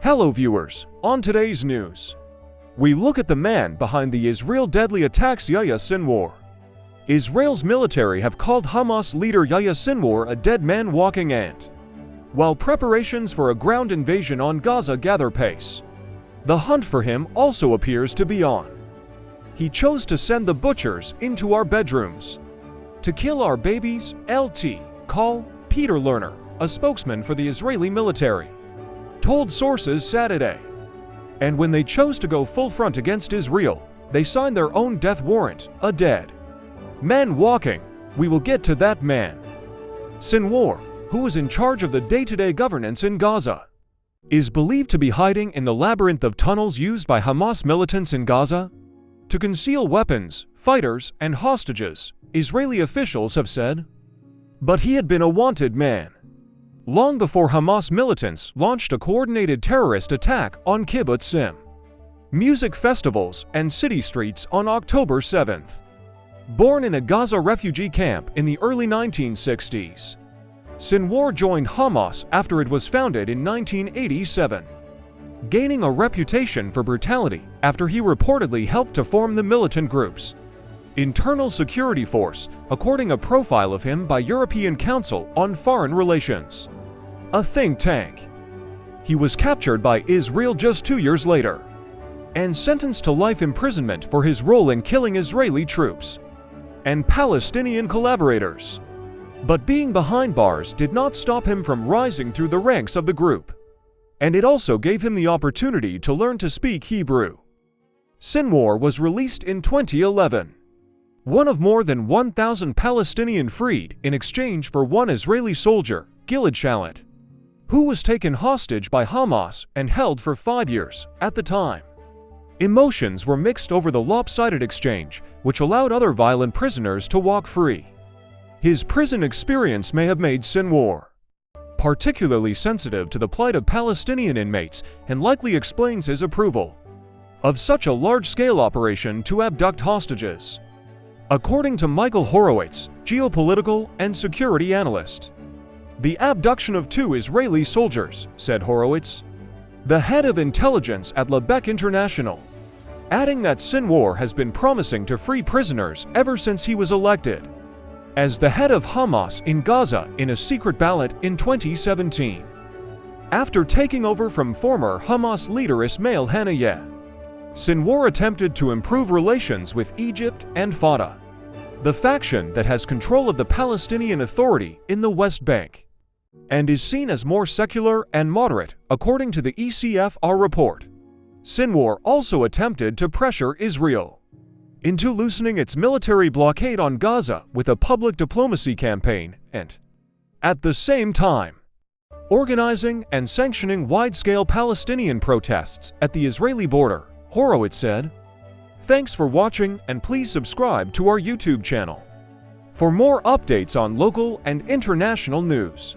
Hello viewers, on today's news, we look at the man behind the Israel deadly attacks, YAHYA SINWAR. Israel's military have called Hamas leader YAHYA SINWAR a dead man walking ant. While preparations for a ground invasion on Gaza gather pace, the hunt for him also appears to be on. He chose to send the butchers into our bedrooms to kill our babies, LT, call Peter Lerner, a spokesman for the Israeli military, told sources Saturday. And when they chose to go full front against Israel, they signed their own death warrant, a dead man walking. We will get to that man. Sinwar, who is in charge of the day-to-day governance in Gaza, is believed to be hiding in the labyrinth of tunnels used by Hamas militants in Gaza to conceal weapons, fighters, and hostages, Israeli officials have said. But he had been a wanted man long before Hamas militants launched a coordinated terrorist attack on kibbutz sim music festivals and city streets on October 7th. Born in a Gaza refugee camp in the early 1960s, Sinwar joined Hamas after it was founded in 1987, gaining a reputation for brutality after he reportedly helped to form the militant group's internal security force, according to a profile of him by European Council on Foreign Relations, a think tank. He was captured by Israel just 2 years later and sentenced to life imprisonment for his role in killing Israeli troops and Palestinian collaborators. But being behind bars did not stop him from rising through the ranks of the group, and it also gave him the opportunity to learn to speak Hebrew. Sinwar was released in 2011, one of more than 1,000 Palestinian freed in exchange for one Israeli soldier, Gilad Shalit, who was taken hostage by Hamas and held for 5 years at the time. Emotions were mixed over the lopsided exchange, which allowed other violent prisoners to walk free. His prison experience may have made Sinwar particularly sensitive to the plight of Palestinian inmates and likely explains his approval of such a large-scale operation to abduct hostages. According to Michael Horowitz, geopolitical and security analyst, the abduction of 2 Israeli soldiers, said Horowitz, the head of intelligence at Lebec International, adding that Sinwar has been promising to free prisoners ever since he was elected as the head of Hamas in Gaza in a secret ballot in 2017. After taking over from former Hamas leader Ismail Haniyeh, Sinwar attempted to improve relations with Egypt and Fatah, the faction that has control of the Palestinian Authority in the West Bank, and is seen as more secular and moderate, according to the ECFR report. Sinwar also attempted to pressure Israel into loosening its military blockade on Gaza with a public diplomacy campaign and, at the same time, organizing and sanctioning wide-scale Palestinian protests at the Israeli border, Horowitz said. Thanks for watching, and please subscribe to our YouTube channel for more updates on local and international news.